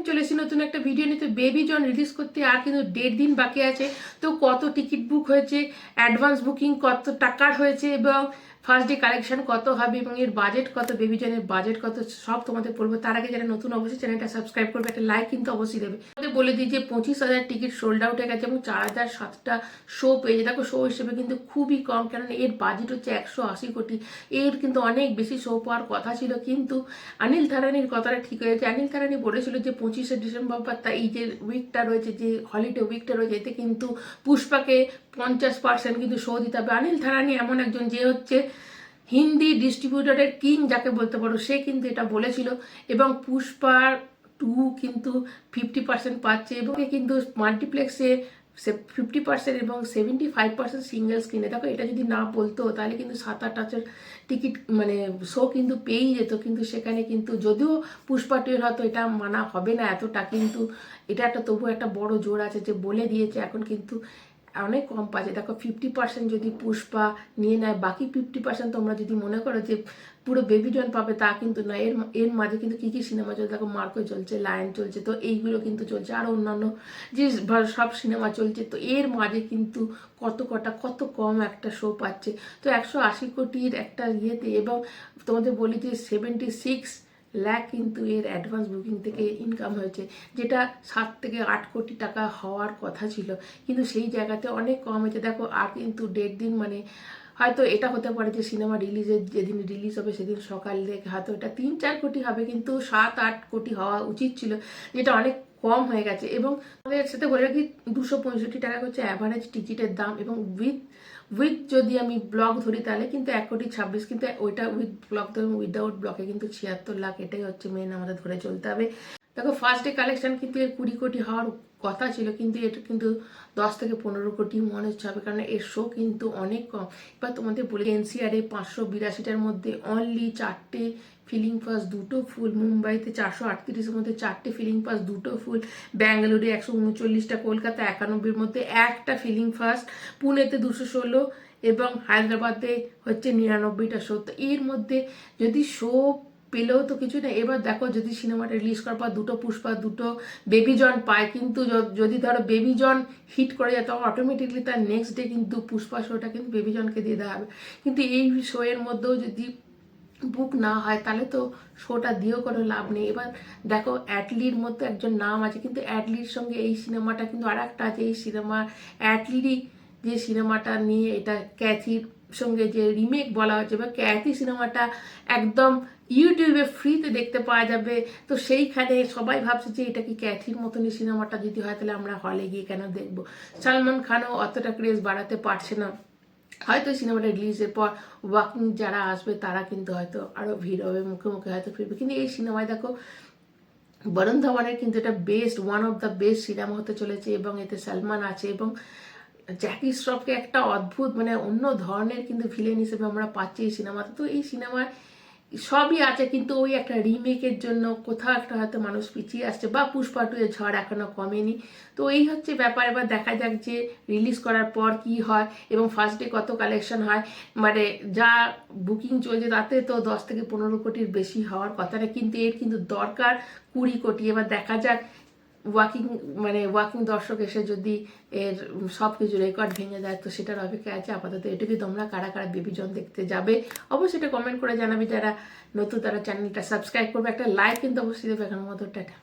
চলে এসেছি নতুন একটা ভিডিও নিয়ে। তো বেবি জন রিলিজ করতে আর কিন্তু 1.5 দিন বাকি আছে। তো কত টিকিট বুক হয়েছে, অ্যাডভান্স বুকিং কত টাকার হয়েছে এবং ফার্স্ট ডে কালেকশন কত হবে এবং এর বাজেট কত, বেবি জনের বাজেট কত, সব তোমাদের বলবো। তার আগে যারা নতুন অবশ্যই চ্যানেলটা সাবস্ক্রাইব করবে, একটা লাইক কিন্তু অবশ্যই দেবে। বলে দিই যে 25,000 টিকিট সোল্ড আউট হয়ে গেছে এবং 4,007টা শো পেয়েছে। দেখো শো হিসেবে কিন্তু খুবই কম, কারণ এর বাজেট হচ্ছে 180 কোটি। এর কিন্তু অনেক বেশি শো পাওয়ার কথা ছিল, কিন্তু অনিল থারানির কথাটা ঠিক হয়েছে। অনিল থারানি বলেছিল যে 25শে ডিসেম্বর বা এই যে উইকটা রয়েছে, যে হলিডে উইকটা রয়েছে, এতে কিন্তু পুষ্পাকে 50% কিন্তু শো দিতে হবে। অনিল থারানি এমন একজন যে হচ্ছে হিন্দি ডিস্ট্রিবিউটরের কিং যাকে বলতে পারো, সে কিন্তু এটা বলেছিল। এবং পুষ্পার 2 কিন্তু 50% পাচ্ছে এবং কিন্তু মাল্টিপ্লেক্সে 50% এবং 75% সিঙ্গেল স্ক্রিনে। দেখো এটা যদি না বলতো তাহলে কিন্তু 7-8 টিকিট মানে শো কিন্তু পেয়েই যেত, কিন্তু সেখানে কিন্তু যদিও পুষ্পা 2 হয়তো এটা মানা হবে না এতটা, কিন্তু এটা একটা তবু একটা বড় জোর আছে যে বলে দিয়েছে এখন কিন্তু অনেক কম পাচ্ছে। দেখো 50% যদি পুষ্পা নিয়ে নেয়, বাকি 50% তোমরা যদি মনে করো যে পুরো বেবি জন পাবে, তা কিন্তু না। এর মাঝে কিন্তু কী কী সিনেমা চলছে দেখো, মার্কো চলছে, লায়ন চলছে, তো এইগুলো কিন্তু চলছে, আরও অন্যান্য যে সব সিনেমা চলছে। তো এর মাঝে কিন্তু কত কম একটা শো পাচ্ছে। তো 180 কোটির একটা ইয়েতে, এবং তোমাদের বলি যে 76 লাখ কিন্তু এর অ্যাডভান্স বুকিং থেকে ইনকাম হয়েছে, যেটা 7 থেকে 8 কোটি টাকা হওয়ার কথা ছিল, কিন্তু সেই জায়গাতে অনেক কম হয়েছে। দেখো আর কিন্তু 1.5 দিন, মানে হয়তো এটা হতে পারে যে সিনেমা রিলিজের যেদিন রিলিজ হবে সেদিন সকাল থেকে হয়তো এটা 3-4 কোটি হবে, কিন্তু 7-8 কোটি হওয়া উচিত ছিল, যেটা অনেক কম হয়ে গেছে। এবং আমাদের সাথে বলে রাখি 265 টাকা হচ্ছে অ্যাভারেজ টিকিটের দাম, এবং উইথ যদি আমি ব্লক ধরি তাহলে কিন্তু 1,26,00,000, কিন্তু ওইটা উইথ ব্লক ধরুন, উইদাউট ব্লকে কিন্তু 76 লাখ। এটাই হচ্ছে মেন আমাদের ধরে চলতে হবে। দেখো ফার্স্ট ডে কালেকশন কিন্তু এর 20 কোটি হওয়ার কথা ছিল, কিন্তু এটা কিন্তু 10 থেকে 15 কোটি মনে হচ্ছে হবে, কারণ এর শো কিন্তু অনেক কম। এবার তোমাদের বলে এনসিআরে 582টার মধ্যে অনলি 4টে ফিলিং পাস, 2টো ফুল। মুম্বাইতে 438-এর মধ্যে 4টে ফিলিং পাস, 2টো ফুল। ব্যাঙ্গালোরে 139টা, কলকাতা 91-এর মধ্যে একটা ফিলিং ফাস্ট, পুনেতে 216 এবং হায়দ্রাবাদে হচ্ছে 99টা শো। তো এর মধ্যে যদি শো পেলেও তো কিছু না। এবার দেখো যদি সিনেমাটা রিলিজ করার পর 2টো পুষ্পা, 2টো বেবি জন পায়, কিন্তু যদি ধরো বেবি জন হিট করে যায় তখন অটোমেটিকলি তার নেক্সট ডে কিন্তু পুষ্পা শোটা কিন্তু বেবি জনকে দিয়ে দেওয়া হবে। কিন্তু এই শো এর মধ্যেও যদি বুক না হয় তাহলে তো শোটা দিয়েও কোনো লাভ নেই। এবার দেখো অ্যাটলির মধ্যে একজন নাম আছে, কিন্তু অ্যাটলির সঙ্গে এই সিনেমাটা কিন্তু আর একটা আছে। এই সিনেমা অ্যাটলিরই যে সিনেমাটা নিয়ে, এটা ক্যাথির সঙ্গে যে রিমেক বলা হচ্ছে, বা ক্যাথি সিনেমাটা একদম ইউটিউবে ফ্রিতে দেখতে পাওয়া যাবে। তো সেইখানে সবাই ভাবছে যে এটা কি ক্যাথির মতনই সিনেমাটা যদি হয় তাহলে আমরা হলে গিয়ে কেন দেখবো। সালমান খানও অতটা ক্রেজ বাড়াতে পারছে না, হয়তো সিনেমাটা রিলিজের পর ওয়াকিং যারা আসবে তারা কিন্তু হয়তো আরও ভিড় হবে, মুখে মুখে হয়তো ফিরবে। কিন্তু এই সিনেমায় দেখো বরুণ ধাওয়ানের কিন্তু এটা best, one of the best cinema হতে চলেছে, এবং এতে সালমান আছে এবং জ্যাকি শ্রফকে একটা অদ্ভুত মানে অন্য ধরনের কিন্তু ভিলেন হিসেবে আমরা পাচ্ছি এই সিনেমাতে। তো এই সিনেমায় সবই আছে, কিন্তু ওই একটা রিমেকের জন্য কোথাও একটা হয়তো মানুষ পিছিয়ে আসছে, বা পুষ্পা 2 এর ঝড় এখনো কমেনি। তো এই হচ্ছে ব্যাপার। এবার দেখা যাক যে রিলিজ করার পর কি হয় এবং ফার্স্ট ডে কত কালেকশন হয়। মানে যা বুকিং চলছে তাতে তো 10 থেকে 15 কোটির বেশি হওয়ার কথা না, কিন্তু এর কিন্তু দরকার 20 কোটি। এবার দেখা যাক ওয়াকিং দর্শক এসে যদি এর সব কিছু রেকর্ড ভেঙে দেয়, তো সেটার অপেক্ষা আছে। আপাতত এটুকুই। তোমরা কারা কারা বেবি জন দেখতে যাবে অবশ্যই এটা কমেন্ট করে জানাবে। যারা নতুন তারা চ্যানেলটা সাবস্ক্রাইব করবে, একটা লাইক কিন্তু অবশ্যই দেবে। এখনের মতো টাটা।